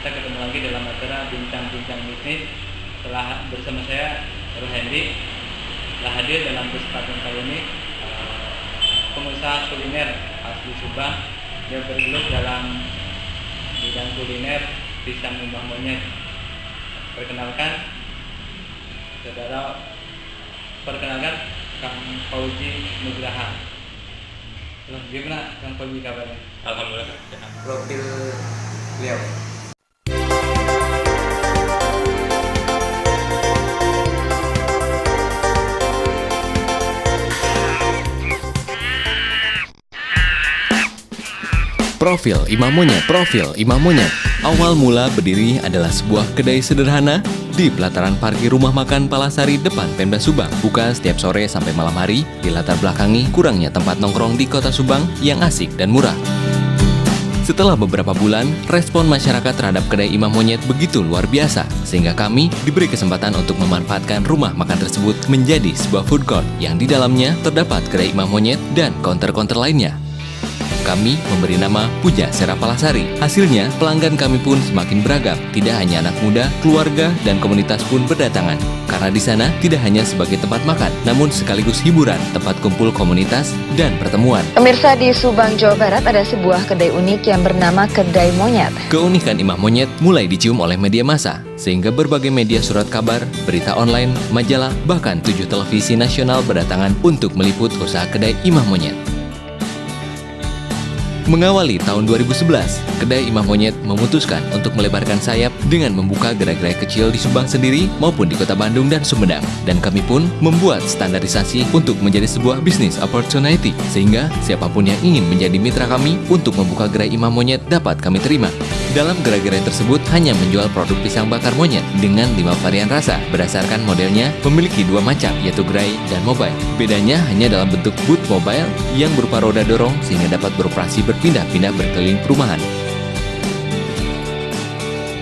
kita ketemu lagi dalam acara Bincang-Bincang Bisnis. Setelah bersama saya Ruhendi telah hadir dalam kesempatan kali ini pengusaha kuliner asli Subang yang bergelut dalam bidang kuliner pisang Imah Monyet. Perkenalkan Kang Fauzi Nugraha. Gimana Kang Fauzi kabarnya? Alhamdulillah. Profil beliau. Profil Imam Monyet. Awal mula berdiri adalah sebuah kedai sederhana di pelataran parkir rumah makan Palasari depan Pemda Subang. Buka setiap sore sampai malam hari, di latar belakangi kurangnya tempat nongkrong di kota Subang yang asik dan murah. Setelah beberapa bulan, respon masyarakat terhadap kedai Imam Monyet begitu luar biasa, sehingga kami diberi kesempatan untuk memanfaatkan rumah makan tersebut menjadi sebuah food court yang di dalamnya terdapat kedai Imam Monyet dan counter-counter lainnya. Kami memberi nama Puja Sera Palasari. Hasilnya, pelanggan kami pun semakin beragam. Tidak hanya anak muda, keluarga, dan komunitas pun berdatangan. Karena di sana tidak hanya sebagai tempat makan, namun sekaligus hiburan, tempat kumpul komunitas, dan pertemuan. Pemirsa, di Subang, Jawa Barat ada sebuah kedai unik yang bernama Kedai Monyet. Keunikan Imam Monyet mulai dicium oleh media massa, sehingga berbagai media surat kabar, berita online, majalah, bahkan 7 televisi nasional berdatangan untuk meliput usaha kedai Imam Monyet. Mengawali tahun 2011, kedai Imam Monyet memutuskan untuk melebarkan sayap dengan membuka gerai-gerai kecil di Subang sendiri maupun di kota Bandung dan Sumedang. Dan kami pun membuat standarisasi untuk menjadi sebuah business opportunity, sehingga siapapun yang ingin menjadi mitra kami untuk membuka gerai Imam Monyet dapat kami terima. Dalam gerai-gerai tersebut hanya menjual produk pisang bakar monyet dengan 5 varian rasa. Berdasarkan modelnya memiliki 2 macam, yaitu gerai dan mobile. Bedanya hanya dalam bentuk booth mobile yang berupa roda dorong sehingga dapat beroperasi berpindah-pindah berkeliling perumahan.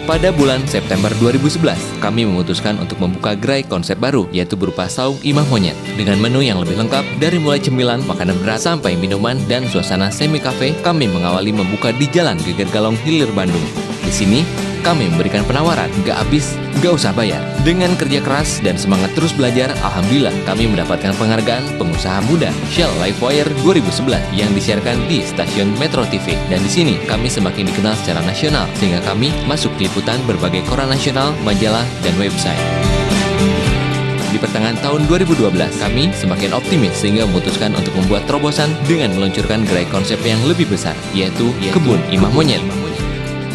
Pada bulan September 2011, kami memutuskan untuk membuka gerai konsep baru, yaitu berupa saung Imam Monyet, dengan menu yang lebih lengkap dari mulai cemilan, makanan berat, sampai minuman, dan suasana semi-cafe. Kami mengawali membuka di Jalan Geger Galong Hilir, Bandung. Di sini, kami memberikan penawaran, gak habis, gak usah bayar. Dengan kerja keras dan semangat terus belajar, alhamdulillah kami mendapatkan penghargaan pengusaha muda Shell Livewire 2011 yang disiarkan di stasiun Metro TV. Dan di sini kami semakin dikenal secara nasional, sehingga kami masuk di liputan berbagai koran nasional, majalah, dan website. Di pertengahan tahun 2012, kami semakin optimis sehingga memutuskan untuk membuat terobosan dengan meluncurkan gerai konsep yang lebih besar, yaitu Kebun Imam Monyet,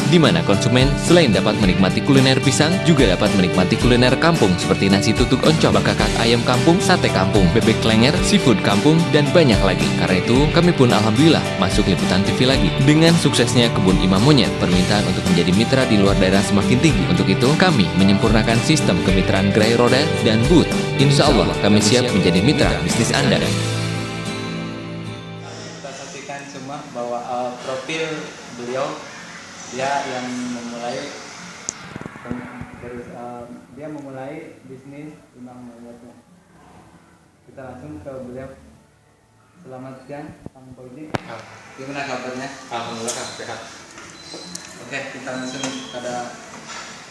di mana konsumen selain dapat menikmati kuliner pisang, juga dapat menikmati kuliner kampung seperti nasi tutuk oncom, bakakak ayam kampung, sate kampung, bebek klenger, seafood kampung, dan banyak lagi. Karena itu, kami pun alhamdulillah masuk liputan TV lagi. Dengan suksesnya Kebun Imam Monyet, permintaan untuk menjadi mitra di luar daerah semakin tinggi. Untuk itu, kami menyempurnakan sistem kemitraan gerai roda dan booth. Insya Allah, kami siap menjadi mitra bisnis Anda. Kita saksikan semua bahwa profil beliau, dia memulai bisnis Imam Monyetnya. Kita langsung ke beliau. Selamat siang, Kang Fauzi. Gimana kabarnya? Alhamdulillah, Kang, sehat. Oke, kita langsung pada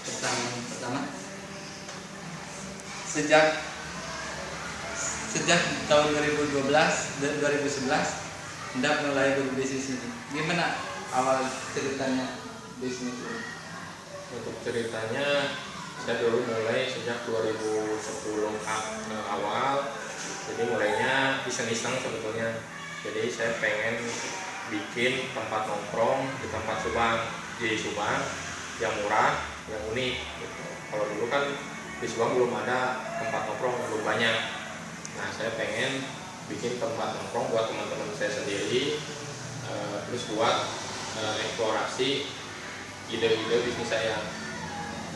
pertanyaan pertama. Sejak tahun 2011 hendak mulai berbisnis ini. Gimana awal ceritanya bisnis ini? Untuk ceritanya, saya dulu mulai sejak 2010 awal. Jadi mulainya iseng-iseng sebetulnya. Jadi saya pengen bikin tempat nongkrong di tempat Subang yang murah, yang unik gitu. Kalau dulu kan di Subang belum ada tempat nongkrong, belum banyak. Nah, saya pengen bikin tempat nongkrong buat teman-teman saya sendiri, terus buat eksplorasi ide-ide bisnis saya.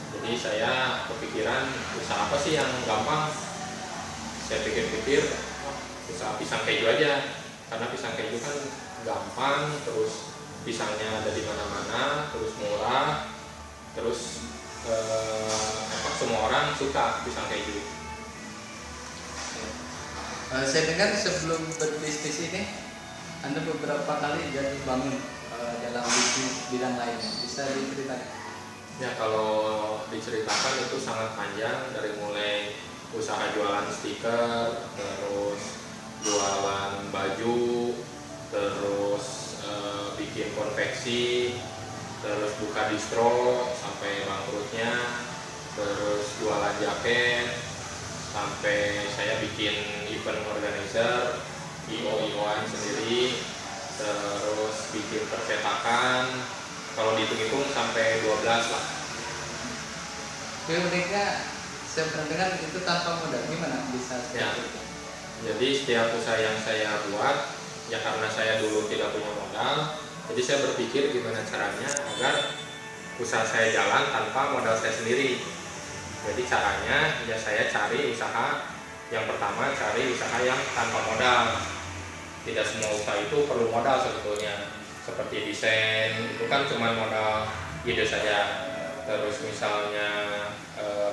Jadi saya kepikiran usaha apa sih yang gampang. Saya pikir-pikir usaha pisang keju aja, karena pisang keju kan gampang, terus pisangnya ada di mana-mana, terus murah, terus semua orang suka pisang keju. Saya dengar sebelum berbisnis ini Anda beberapa kali jatuh bangun dalam bisnis bidang lainnya. Bisa diceritakan? Ya kalau diceritakan itu sangat panjang, dari mulai usaha jualan stiker, terus jualan baju, terus bikin konveksi, terus buka distro sampai bangkrutnya, terus jualan jaket, sampai saya bikin event organizer, IO-IOan sendiri, terus bikin percetakan, kalau dihitung-hitung sampai 12 lah. Tapi uniknya saya pernah dengar itu tanpa modal, gimana bisa Ya. seperti itu? Jadi setiap usaha yang saya buat, ya karena saya dulu tidak punya modal, jadi saya berpikir gimana caranya agar usaha saya jalan tanpa modal saya sendiri. Jadi caranya ya saya cari usaha, yang pertama cari usaha yang tanpa modal. Tidak semua usaha itu perlu modal sebetulnya. Seperti desain itu kan cuma modal ide saja. Terus misalnya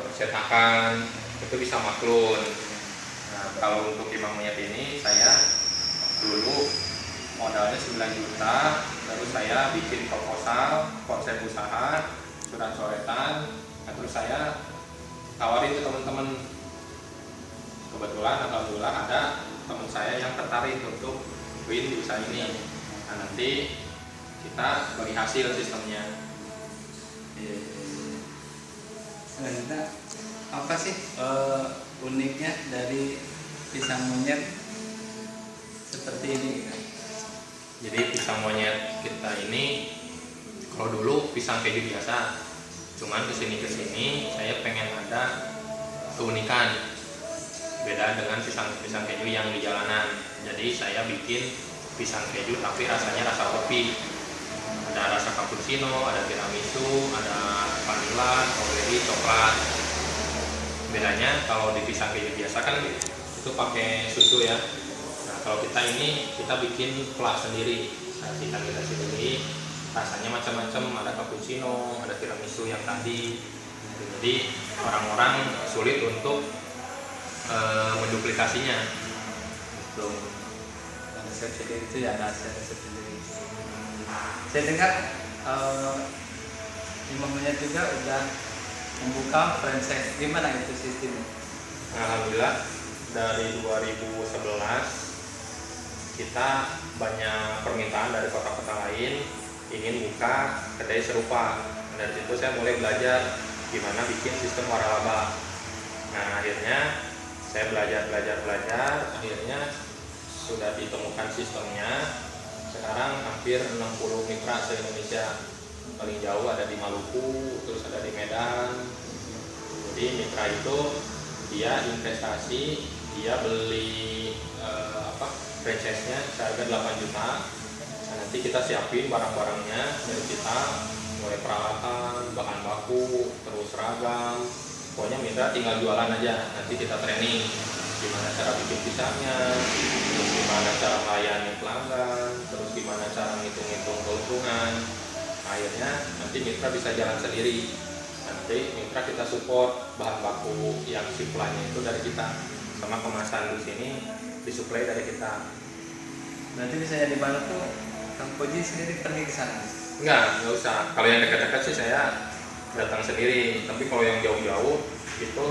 percetakan itu bisa maklun. Nah, kalau untuk Imam Monyet ini saya dulu modalnya 9 juta, terus saya bikin proposal, konsep usaha, surat coretan, nah, terus saya tawarin ke teman-teman. Kebetulan alhamdulillah ada teman saya yang tertarik untuk win di usaha ini. Nah, nanti kita bagi hasil sistemnya. Selanjutnya apa sih uniknya dari pisang monyet seperti ini? Jadi pisang monyet kita ini kalau dulu pisang keju biasa, cuman kesini saya pengen ada keunikan beda dengan pisang keju yang di jalanan. Jadi saya bikin pisang keju tapi rasanya rasa kopi, ada rasa cappuccino, ada tiramisu, ada vanilla, strawberry, coklat. Bedanya kalau di pisang keju biasa kan itu pakai susu ya. Nah, kalau kita ini kita bikin flat sendiri, kita sendiri, rasanya macam-macam, ada cappuccino, ada tiramisu yang tadi. Jadi orang-orang sulit untuk menduplikasinya. Resep sendiri itu ya ada resep sendiri. Saya dengar Imam Monyet juga udah membuka franchise. Gimana itu sistemnya? Alhamdulillah dari 2011 kita banyak permintaan dari kota-kota lain ingin buka kedai serupa. Dari situ saya mulai belajar gimana bikin sistem waralaba. Nah, akhirnya saya belajar, akhirnya sudah ditemukan sistemnya. Sekarang hampir 60 mitra se-Indonesia. Paling jauh ada di Maluku, terus ada di Medan. Jadi mitra itu dia investasi, dia beli franchise-nya seharga 8 juta. Nah, nanti kita siapin barang-barangnya dari kita, mulai peralatan, bahan baku, terus seragam. Pokoknya mitra tinggal jualan aja. Nanti kita training gimana cara bikin pisangnya, terus gimana cara melayani pelanggan, terus gimana cara ngitung-ngitung keuntungan. Akhirnya nanti mitra bisa jalan sendiri. Nanti mitra kita support bahan baku yang suplainya itu dari kita, sama kemasan di sini disuplai dari kita. Berarti misalnya di Maluku tuh Kang Koji sendiri pergi ke sana? Nggak usah. Kalau yang dekat-dekat sih saya datang sendiri. Tapi kalau yang jauh-jauh itu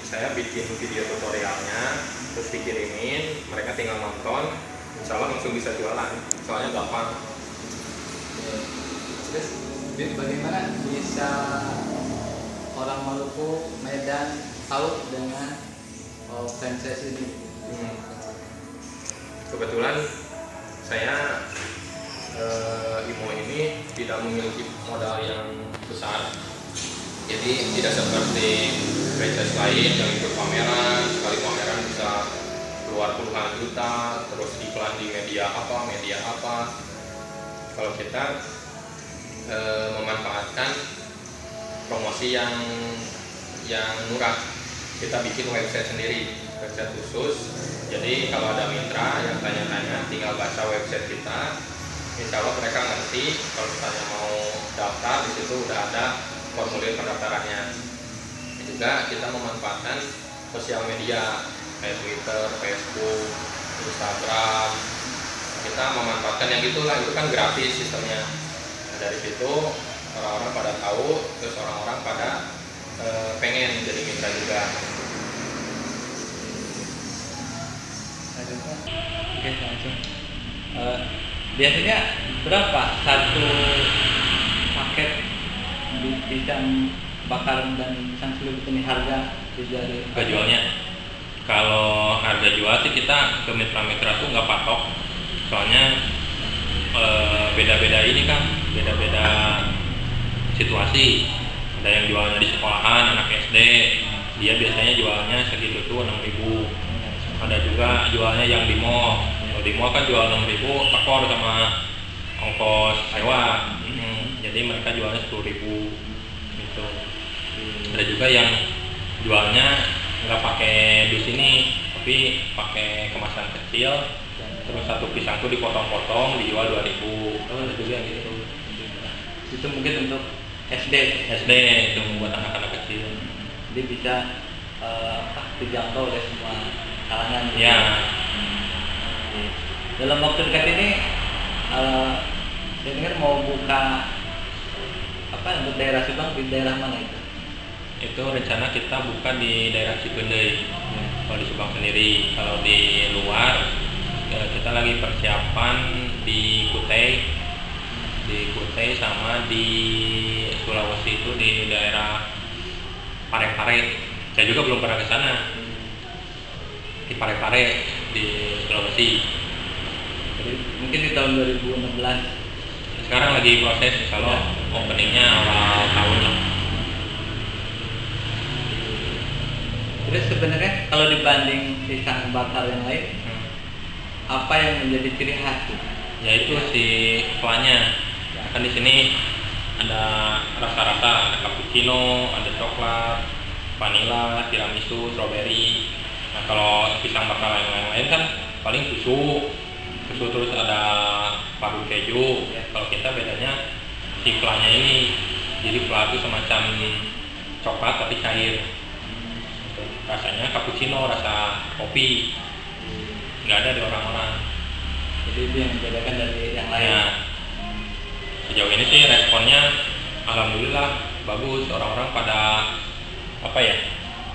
saya bikin video tutorialnya, terus dikirimin, mereka tinggal nonton, insya Allah langsung bisa jualan. Soalnya gampang. Terus bagaimana bisa orang Maluku, Medan tahu dengan franchise ini? Kebetulan saya IMO ini tidak memiliki modal yang besar, jadi tidak seperti franchise lain yang ikut pameran, sekali pameran bisa keluar puluhan juta, terus iklan di media apa. Kalau kita memanfaatkan promosi yang murah, kita bikin website sendiri, website khusus. Jadi kalau ada mitra yang tanya-tanya, tinggal baca website kita, insya Allah mereka ngerti. Kalau misalnya mau daftar, di situ udah ada formulir pendaftarannya. Juga kita memanfaatkan sosial media kayak Twitter, Facebook, Instagram. Kita memanfaatkan yang itulah, itu kan gratis sistemnya. Nah, dari situ orang-orang pada tahu, terus orang-orang pada pengen jadi mitra juga. Oke, langsung. Biasanya berapa satu paket pisang bakar dan pisang selubut ini harga dari Jualnya, kalau harga jual sih kita ke mitra-mitra tuh nggak patok, soalnya beda-beda ini kan, beda-beda situasi. Ada yang jualnya di sekolahan, anak SD, dia biasanya jualnya segitu tuh 6.000. Ada juga jualnya yang di mall. Kalau di mall kan jual 6.000 tekor sama ongkos sewa. Jadi mereka jualnya 10.000 gitu. Ada juga yang jualnya nggak pakai dus ini, tapi pakai kemasan kecil. Terus satu pisang tuh dipotong-potong dijual 2.000. Ada juga yang gitu. Itu mungkin untuk SD itu buat anak-anak kecil. Jadi bisa dijangkau oleh semua kalangan. Ya. Dalam waktu dekat ini saya dengar mau buka untuk daerah Subang, di daerah mana itu? Itu rencana kita buka di daerah Cipendei. Kalau di Subang sendiri, kalau di luar kita lagi persiapan di Kutai sama di Sulawesi, itu di daerah Pare-Pare. Saya juga belum pernah ke sana. Di Pare-Pare di Sulawesi. Jadi mungkin di tahun 2016. Sekarang lagi proses, kalau openingnya awal tahun lah. Terus sebenarnya kalau dibanding pisang bakar yang lain, apa yang menjadi ciri khas? Yaitu si kuahnya. Kan di sini ada rasa-rasa, ada cappuccino, ada coklat, vanilla, tiramisu, strawberry. Nah, kalau pisang bakar yang lain kan paling susu terus ada parut keju. Kalau kita bedanya si flanya ini, jadi fla itu semacam coklat tapi cair. Rasanya cappuccino, rasa kopi, nggak ada di orang-orang. Jadi itu yang membedakan dari yang lain. Ya, sejauh ini sih responnya alhamdulillah bagus, orang-orang pada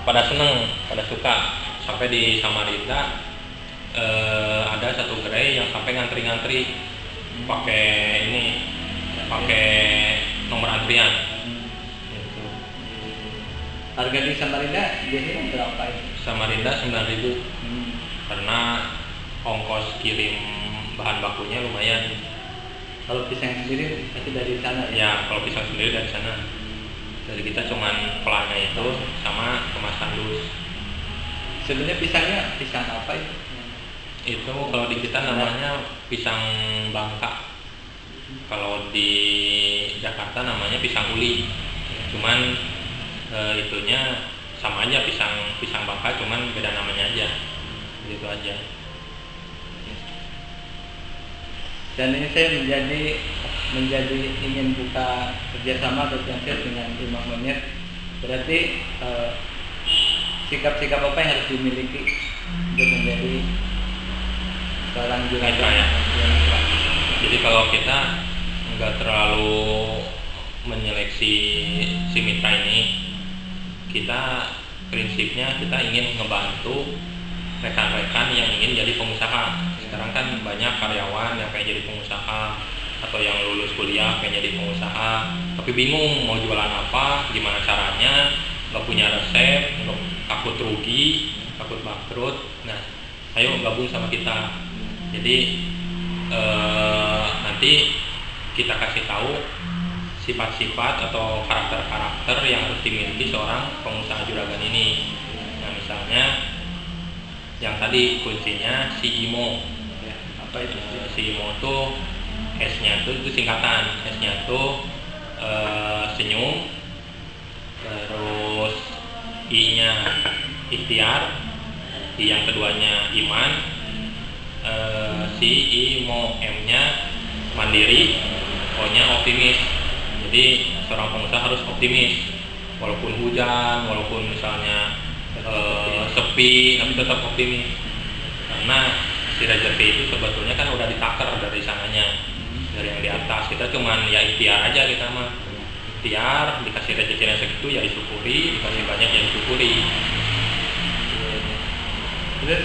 pada seneng, pada suka. Sampai di Samarinda ada satu gerai yang sampai ngantri-ngantri pakai nomor antrian. Gitu. Harga di Samarinda biasanya berapa itu? Samarinda 9.000 karena ongkos kirim bahan bakunya lumayan. Kalau pisang sendiri pasti dari sana Ya, kalau pisang sendiri dari sana. Dari kita cuman pelanya itu sama kemasan dus. Sebenarnya pisangnya pisang apa itu? Itu kalau di kita namanya pisang Bangka. Kalau di Jakarta namanya pisang uli. Cuman itunya sama aja, pisang Bangka, cuman beda namanya aja. Gitu aja. Dan ini saya menjadi ingin buka kerjasama atau franchise dengan Imah Monyet. Berarti sikap-sikap apa yang harus dimiliki untuk menjadi seorang juragan? Ya. Jadi kalau kita nggak terlalu menyeleksi si mitra ini, kita prinsipnya kita ingin ngebantu rekan-rekan yang ingin jadi pengusaha. Sekarang kan banyak karyawan yang pengen jadi pengusaha atau yang lulus kuliah pengen jadi pengusaha tapi bingung mau jualan apa, gimana caranya, nggak punya resep, takut rugi, takut bangkrut. Nah, ayo gabung sama kita. Jadi nanti kita kasih tahu sifat-sifat atau karakter-karakter yang harus dimiliki seorang pengusaha juragan ini. Nah, misalnya yang tadi kuncinya si IMO. Apa itu? Si IMO tuh S-nya itu singkatan. S-nya tuh senyum, terus I-nya ikhtiar, I yang keduanya iman, si IMO, M-nya mandiri, O-nya optimis. Jadi seorang pengusaha harus optimis, walaupun hujan, walaupun misalnya sepi, tapi tetap optimis. Karena si rezeki itu sebetulnya kan udah ditakar dari sananya, dari yang di atas. Kita cuman ya ikhtiar aja kita mah. ikhtiar, dikasih rezekinya segitu ya disyukuri, dikasih banyak ya disyukuri. Terus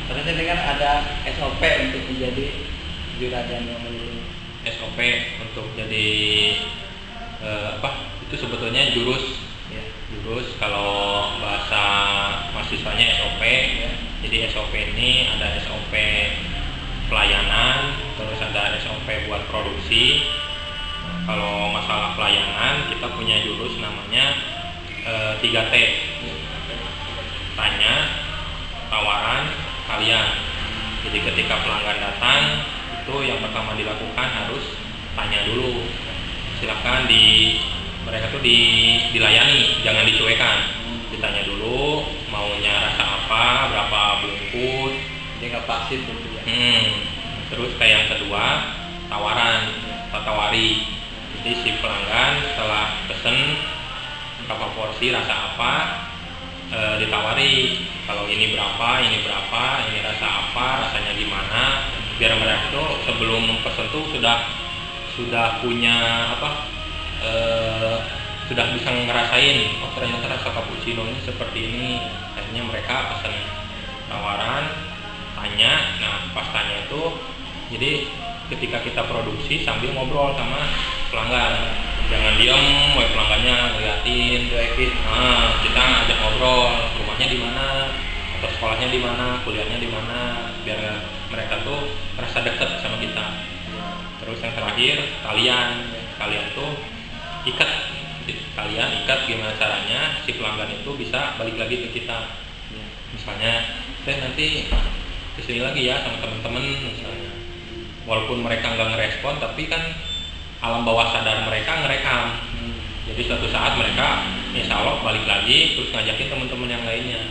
terusnya dengan ada SOP untuk menjadi juragan yang melulu. SOP untuk jadi itu sebetulnya jurus Ya. jurus kalau bahasa mahasiswanya SOP ya. Jadi SOP ini ada SOP pelayanan, terus ada SOP buat produksi. Kalau masalah pelayanan kita punya jurus namanya 3T, tanya, tawaran, kalian. Jadi ketika pelanggan datang itu yang pertama dilakukan harus tanya dulu, silakan mereka tuh dilayani, jangan dicuekan. Ditanya dulu maunya rasa apa, berapa bungkus. Jadi nggak pasif gitu ya. Terus kayak yang kedua tawaran, tawari. Jadi si pelanggan setelah pesen berapa porsi rasa apa, ditawari kalau ini berapa, ini rasa apa, rasanya gimana, biar mereka tuh sebelum pesen tuh sudah punya sudah bisa ngerasain, oh ternyata rasa cappuccino ini seperti ini. Akhirnya mereka pesen tawaran, tanya. Nah pas tanya itu jadi ketika kita produksi sambil ngobrol sama pelanggan, jangan diam, pelanggannya ngeliatin, kita ajak ngobrol, rumahnya di mana, atau sekolahnya di mana, kuliahnya di mana, biar mereka tuh merasa dekat sama kita. Terus yang terakhir kalian tuh ikat gimana caranya si pelanggan itu bisa balik lagi ke kita. Misalnya nanti kesini lagi ya sama temen-temen misalnya, walaupun mereka nggak ngerespon tapi kan alam bawah sadar mereka ngerekam. Jadi suatu saat mereka insya Allah balik lagi terus ngajakin teman-teman yang lainnya.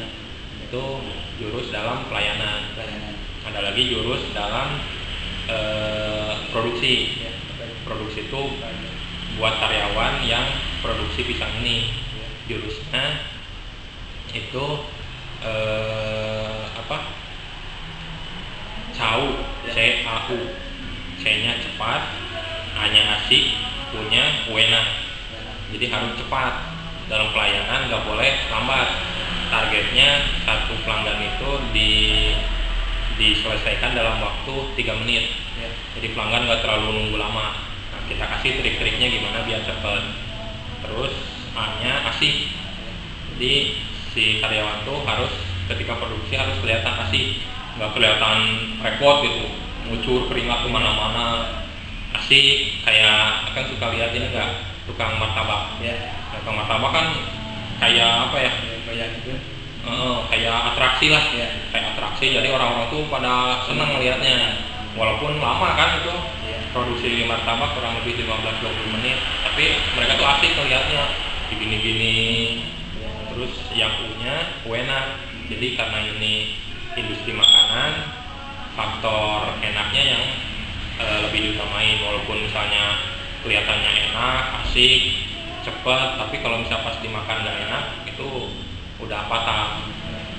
Itu jurus dalam pelayanan. Ada lagi jurus dalam produksi. Produksi itu buat karyawan yang produksi pisang ini. Jurusnya itu CAU, C-A-U. C-nya cepat, A-nya asik, U-nya enak. Jadi harus cepat dalam pelayanan, nggak boleh lambat. Targetnya satu pelanggan itu diselesaikan dalam waktu 3 menit. Jadi pelanggan nggak terlalu nunggu lama. Nah, kita kasih trik-triknya gimana biar cepat. Terus A-nya asik. Jadi si karyawan tuh harus ketika produksi harus kelihatan asik, nggak kelihatan repot gitu, ngucur keringat kemana-mana. Asik, kayak akan suka lihat ini enggak, tukang martabak. Tukang martabak kan kayak apa ya? Kayak atraksi lah, kayak atraksi. Jadi orang-orang tuh pada senang melihatnya, walaupun lama kan itu produksi martabak kurang lebih 15-20 menit, tapi mereka tuh asik melihatnya, gini-gini. Terus yang U-nya enak. Jadi karena ini industri makanan, faktor enaknya yang lebih diutamain. Walaupun misalnya kelihatannya enak, asik, cepat, tapi kalau misalnya pas dimakan nggak enak itu udah patah.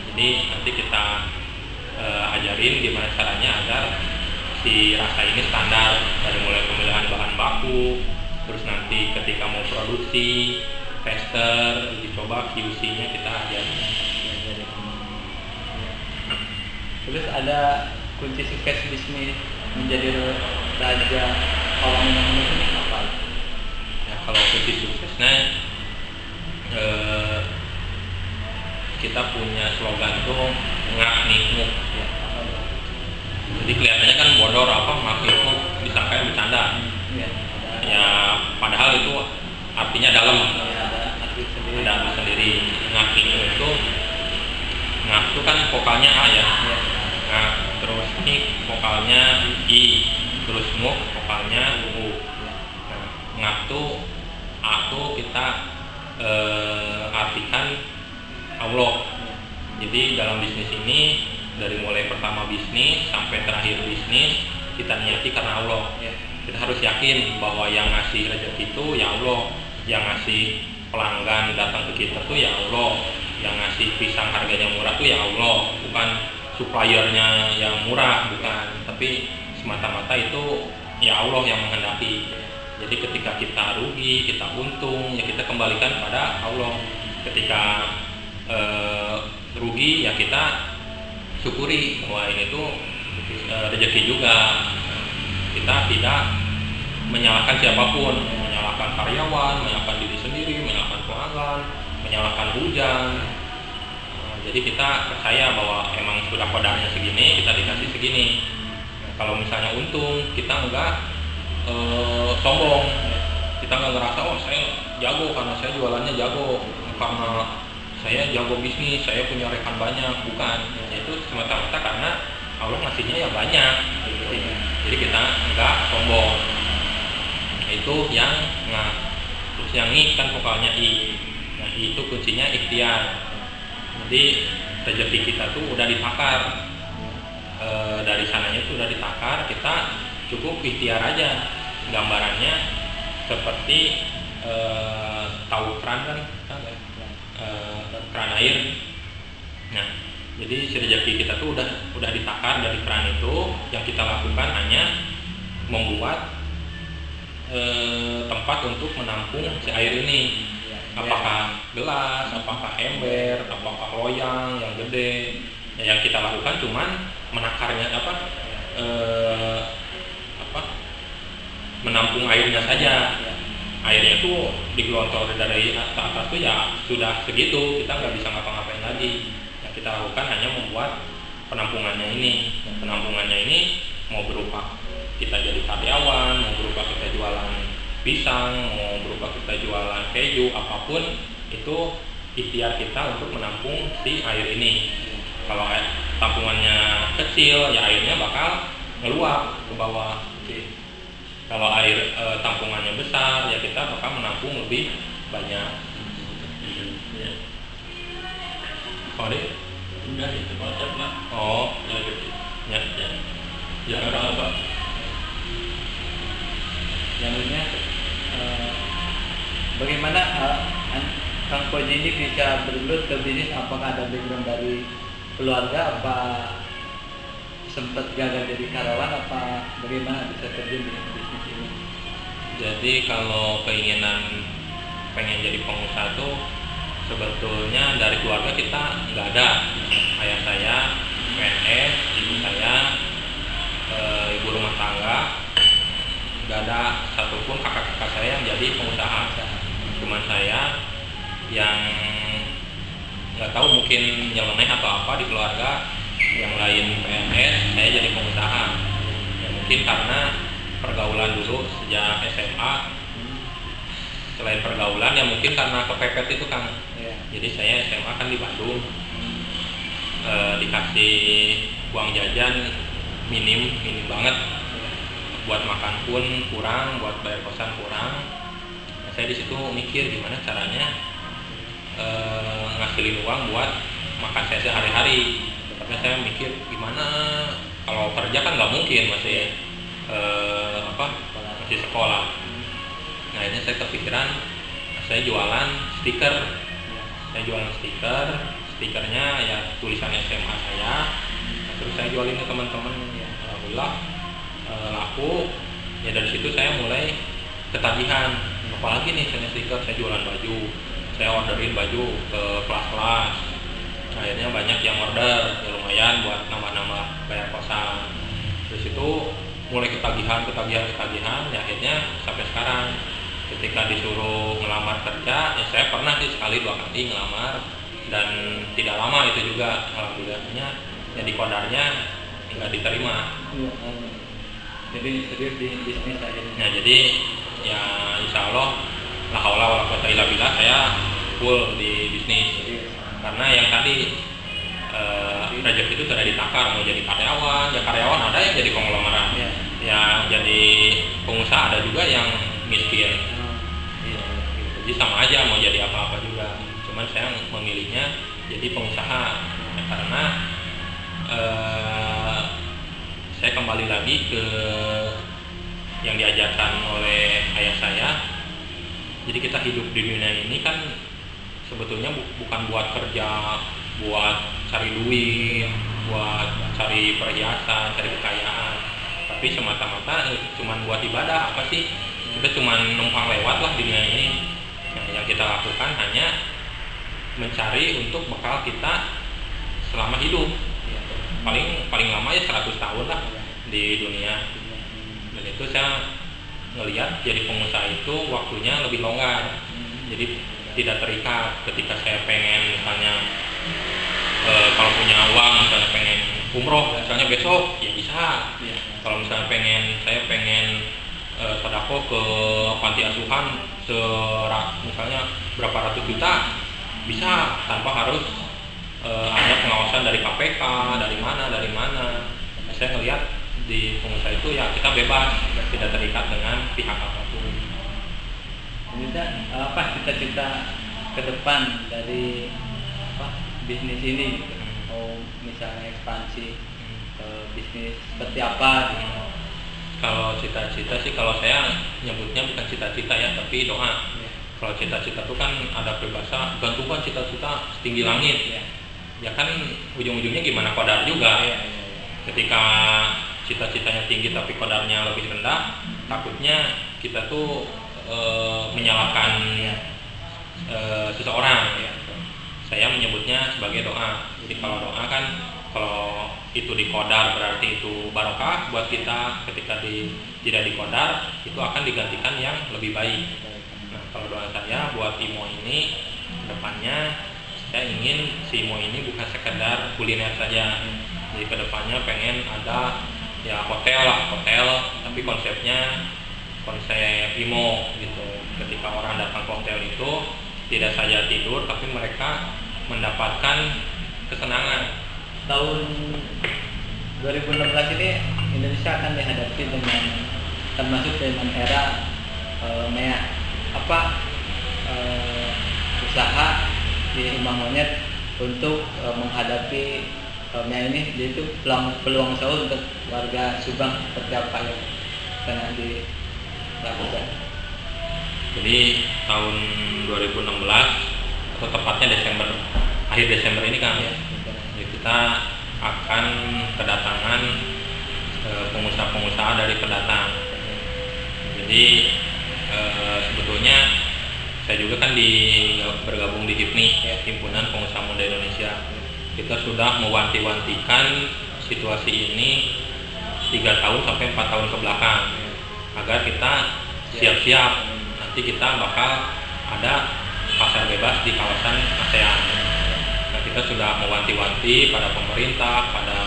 Jadi nanti kita ajarin gimana caranya agar si rasa ini standar, dari mulai pemilihan bahan baku, terus nanti ketika mau produksi, tester, uji coba, QC-nya kita ajarin. Terus ada kunci sukses bisnis menjadi raja kolam minum ini apa? Ya, kalau kunci suksesnya kita punya slogan tuh ngak nikmuk. Jadi kelihatannya kan bodor ngak nikmuk, disangka bercanda. Ya padahal itu artinya dalam. Ada arti sendiri. Ngak nikmuk itu, ngak itu kan vokalnya A ya. Ngak, terus nik vokalnya I, terus muk vokalnya U. Ngak tuh A tuh kita artikan Allah. Jadi dalam bisnis ini dari mulai pertama bisnis sampai terakhir bisnis kita niati karena Allah. Kita harus yakin bahwa yang ngasih rezeki itu ya Allah, yang ngasih pelanggan datang ke kita tuh ya Allah, yang ngasih pisang harganya murah tuh ya Allah, bukan suppliernya yang murah, bukan, tapi semata-mata itu ya Allah yang menghendaki. Jadi ketika kita rugi, kita untung, ya kita kembalikan pada Allah. Ketika rugi, ya kita syukuri bahwa ini tuh rezeki juga. Kita tidak menyalahkan siapapun, menyalahkan karyawan, menyalahkan diri sendiri, menyalahkan pelanggan, menyalahkan hujan. Jadi kita percaya bahwa emang sudah kodarnya segini, kita dikasih segini. Kalau misalnya untung, kita enggak sombong, kita nggak ngerasa oh saya jago karena saya jualannya jago, karena saya jago bisnis, saya punya rekan banyak, bukan. Itu semata-mata karena Allah ngasihnya ya banyak, jadi kita nggak sombong. Itu yang terus yang kan vokalnya i. Nah itu kuncinya ikhtiar. Jadi rezeki kita tuh udah ditakar, dari sananya tuh udah ditakar, kita cukup ikhtiar aja. Gambarannya seperti tahu keran kan, keran air. Nah, jadi si rezeki kita tuh udah ditakar dari keran itu. Yang kita lakukan hanya membuat tempat untuk menampung si air ini. Apakah gelas, apakah ember, apakah loyang yang gede. Ya, yang kita lakukan cuman menakarnya menampung airnya saja. Airnya tuh digelontor dari atas tuh ya sudah segitu, kita nggak bisa ngapa-ngapain lagi. Yang kita lakukan hanya membuat penampungannya ini. Penampungannya ini mau berupa kita jadi karyawan, mau berupa kita jualan pisang, mau berupa kita jualan keju, apapun itu ikhtiar kita untuk menampung si air ini. Kalau tampungannya kecil, ya airnya bakal ngeluap ke bawah. Kalau air tampungannya besar, ya kita bakal menampung lebih banyak. Ya. Oh deh, Udah itu konsep lah. oh, ya, ya, apa? Jalurnya bagaimana Kang Koji ini bisa bergelut ke bisnis? Apakah ada background dari keluarga, apa sempat gagal jadi karyawan, apa bagaimana bisa terjun di bisnis ini? Jadi kalau keinginan pengen jadi pengusaha tuh sebetulnya dari keluarga kita nggak ada. Ayah saya PNS, ibu saya ibu rumah tangga, nggak ada satupun kakak-kakak saya yang jadi pengusaha. Cuman saya yang nggak tahu, mungkin nyeleneh atau apa di keluarga, yang lain PNS, saya jadi pengusaha. Ya mungkin karena pergaulan dulu sejak SMA. Selain pergaulan ya mungkin karena kepepet itu Kang. Jadi saya SMA kan di Bandung, dikasih uang jajan minim banget, buat makan pun kurang, buat bayar kosan kurang. Nah, saya di situ mikir gimana caranya ngasilin uang buat makan saya sehari-hari. Karena saya mikir gimana kalau kerja kan nggak mungkin, masih masih sekolah. Nah ini saya kepikiran, saya jualan stiker. Saya jualan stikernya ya tulisan SMA saya. Nah, terus saya jualin ke teman-teman. Alhamdulillah laku. Ya dari situ saya mulai ketagihan. Apalagi nih stiker, saya jualan baju. Saya orderin baju ke kelas-kelas. Akhirnya banyak yang order, ya lumayan buat nambah-nambah bayar kosan. Dari situ mulai ketagihan, ya akhirnya sampai sekarang. Ketika disuruh ngelamar kerja, ya saya pernah sih sekali 2 kali ngelamar, dan tidak lama itu juga alhamdulillahnya ya di kodarnya nggak diterima. Jadi serius di bisnis aja. Nah jadi ya insya Allah la haula wala quwata illa billah, saya full di bisnis. Karena yang tadi rezeki itu sudah ditakar, mau jadi karyawan, ya karyawan ada yang jadi konglomerat, ya jadi pengusaha ada juga yang miskin. Jadi sama aja mau jadi apa-apa juga. Cuman saya memilihnya jadi pengusaha ya, karena saya kembali lagi ke yang diajarkan oleh ayah saya. Jadi kita hidup di dunia ini kan sebetulnya bukan buat kerja, buat cari duit, buat cari perhiasan, cari kekayaan, tapi semata-mata cuman buat ibadah. Apa sih kita cuma numpang lewat lah di dunia ini. Nah, yang kita lakukan hanya mencari untuk bekal kita selama hidup. Paling lama ya 100 tahun lah di dunia. Dan itu saya ngelihat jadi pengusaha itu waktunya lebih longgar. Jadi tidak terikat. Ketika saya pengen misalnya kalau punya uang misalnya pengen umroh misalnya besok ya bisa. Kalau misalnya saya pengen sedekah ke panti asuhan misalnya berapa ratus juta bisa tanpa harus ada pengawasan dari KPK dari mana. Saya ngelihat di pengusaha itu ya kita bebas, tidak terikat dengan pihak apapun. Apa cita-cita ke depan dari bisnis ini? Oh, misalnya ekspansi bisnis seperti apa? Kalau cita-cita sih, kalau saya nyebutnya bukan cita-cita ya, tapi doa. Kalau cita-cita itu kan ada peribahasa gantungkan cita-cita setinggi langit. Ya kan ujung-ujungnya gimana qadar juga. Ketika cita-citanya tinggi tapi qadarnya lebih rendah, takutnya kita tuh menyalahkan seseorang. Saya menyebutnya sebagai doa. Jadi kalau doa kan kalau itu diqadar berarti itu barokah buat kita. Ketika tidak diqadar itu akan digantikan yang lebih baik. Nah, kalau doa saya buat IMO ini kedepannya saya ingin si IMO ini bukan sekedar kuliner saja. Jadi kedepannya pengen ada ya hotel, tapi konsepnya konsep IMO gitu. Ketika orang datang ke hotel itu tidak saja tidur, tapi mereka mendapatkan kesenangan. Tahun 2016 ini Indonesia akan dihadapi dengan termasuk dengan era MEA. Apa usaha di Imah Monyet untuk menghadapi MEA ini, yaitu peluang usaha untuk warga Subang seperti apa yang tengah dilakukan? Jadi tahun 2016 atau tepatnya akhir Desember ini kan jadi kita akan kedatangan pengusaha-pengusaha dari pendatang. Jadi sebetulnya saya juga kan bergabung di HIPMI, Himpunan Pengusaha Muda Indonesia. Kita sudah mewanti-wantikan situasi ini 3 tahun sampai 4 tahun ke belakang agar kita siap-siap. Nanti kita bakal ada pasar bebas di kawasan ASEAN. Nah, kita sudah mewanti-wanti pada pemerintah, pada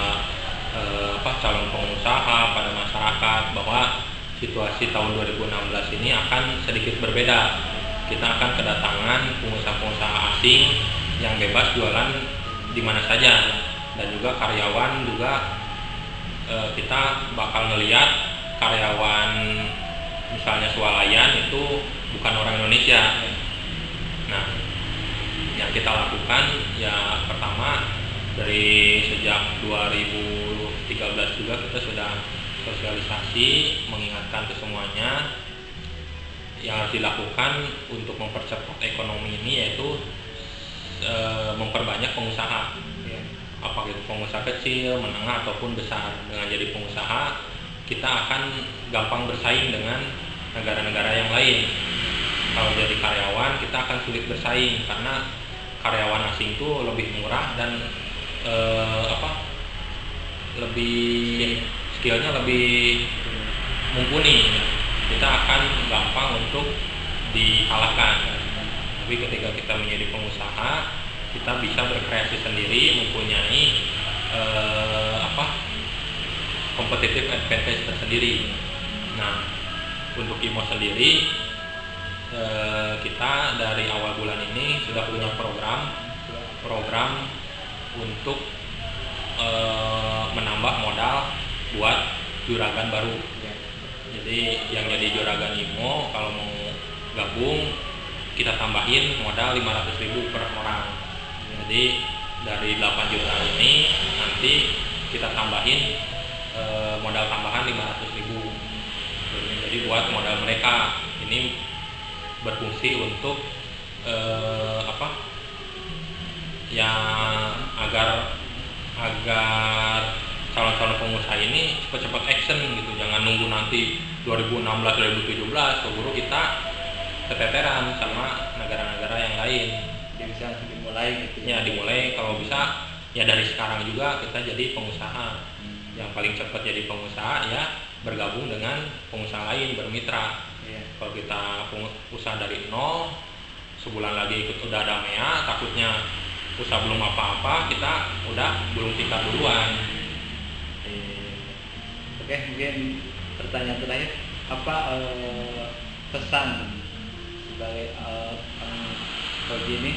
calon pengusaha, pada masyarakat bahwa situasi tahun 2016 ini akan sedikit berbeda. Kita akan kedatangan pengusaha-pengusaha asing yang bebas jualan di mana saja, dan juga karyawan juga kita bakal ngelihat karyawan misalnya swalayan itu bukan orang Indonesia. Nah, yang kita lakukan ya pertama dari sejak 2013 juga kita sudah sosialisasi mengingatkan ke semuanya yang harus dilakukan untuk mempercepat ekonomi ini, yaitu memperbanyak pengusaha, apakah itu pengusaha kecil, menengah ataupun besar. Dengan jadi pengusaha kita akan gampang bersaing dengan negara-negara yang lain. Kalau jadi karyawan kita akan sulit bersaing karena karyawan asing itu lebih murah dan lebih skillnya lebih mumpuni. Kita akan gampang untuk dikalahkan. Tapi ketika kita menjadi pengusaha, kita bisa berkreasi sendiri, mempunyai competitive advantage tersendiri. Nah, untuk IMO sendiri kita dari awal bulan ini sudah punya program untuk menambah modal buat juragan baru. Jadi yang jadi juragan IMO kalau mau gabung kita tambahin modal 500.000 per orang. Jadi dari 8 juta ini nanti kita tambahin modal tambahan 500.000. Jadi buat modal mereka ini berfungsi untuk yang agar calon-calon pengusaha ini cepat-cepat action gitu, jangan nunggu nanti 2016 2017 keburu kita keteteran sama negara-negara yang lain. Jadi bisa dimulai gitu Ya dimulai kalau bisa ya dari sekarang juga kita jadi pengusaha. Yang paling cepat jadi pengusaha ya bergabung dengan pengusaha lain, bermitra. Iya. Kalau kita usaha dari nol, sebulan lagi ikut udah ada MEA, takutnya usaha belum apa-apa, kita udah belum tingkat duluan. Oke, mungkin pertanyaan terakhir, apa pesan sebagai Koji ini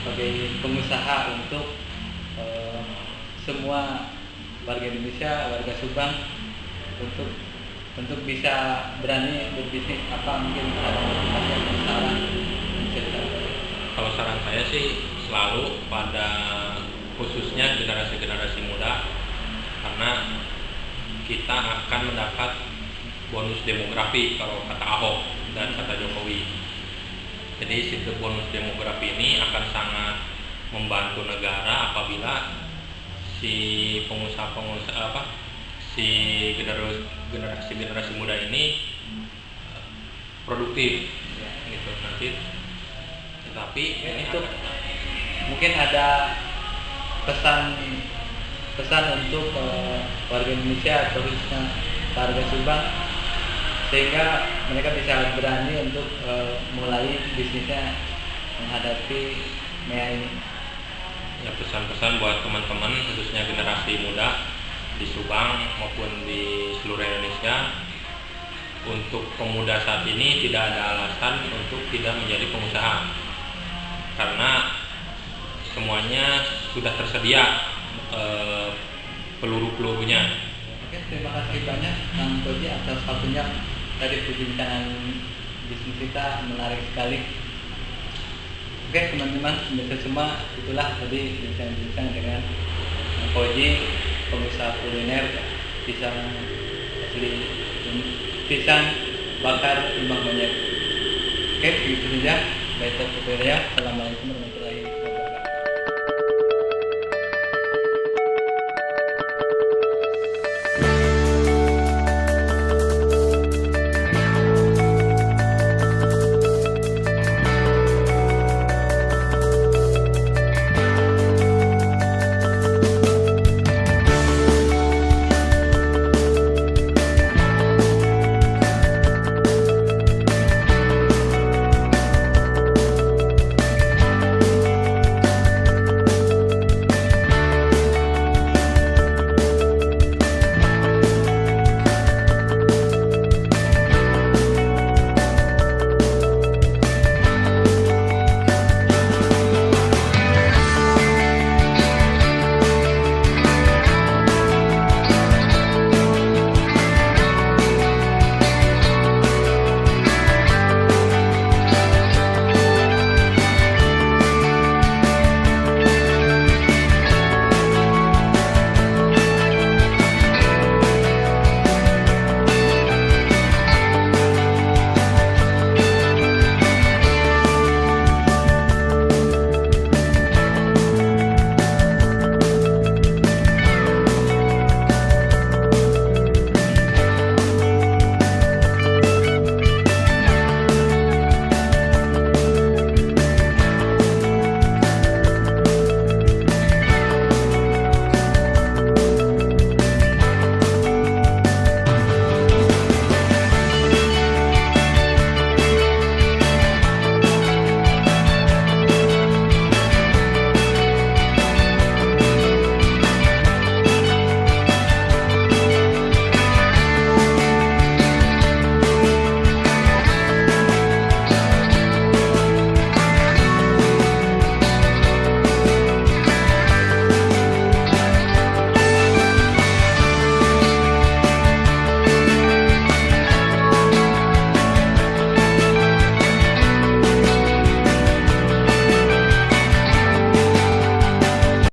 sebagai pengusaha untuk semua warga Indonesia, warga Subang untuk bisa berani berbisnis, apa mungkin ada saran? Kalau saran saya sih selalu pada khususnya generasi-generasi muda, karena kita akan mendapat bonus demografi kalau kata Ahok dan kata Jokowi. Jadi sistem bonus demografi ini akan sangat membantu negara apabila si generasi muda ini produktif gitu nanti. Tetapi ini Itu mungkin ada pesan untuk warga Indonesia, khususnya warga Subang, sehingga mereka bisa berani untuk mulai bisnisnya menghadapi MEA ini. ya pesan-pesan buat teman-teman khususnya generasi muda di Subang maupun di seluruh Indonesia, untuk pemuda saat ini tidak ada alasan untuk tidak menjadi pengusaha karena semuanya sudah tersedia peluru-pelurunya. Oke, terima kasih banyak Kang Koji atas waktunya. Tadi perbincangan bisnis kita menarik sekali. Oke teman-teman, pemirsa semua, itulah tadi bincang-bincang dengan Kang Koji, pengusaha kuliner pisang asli pisang bakar Imah Monyet. Oke, begitu saja. Baik, Assalamualaikum warahmatullahi wabarakatuh.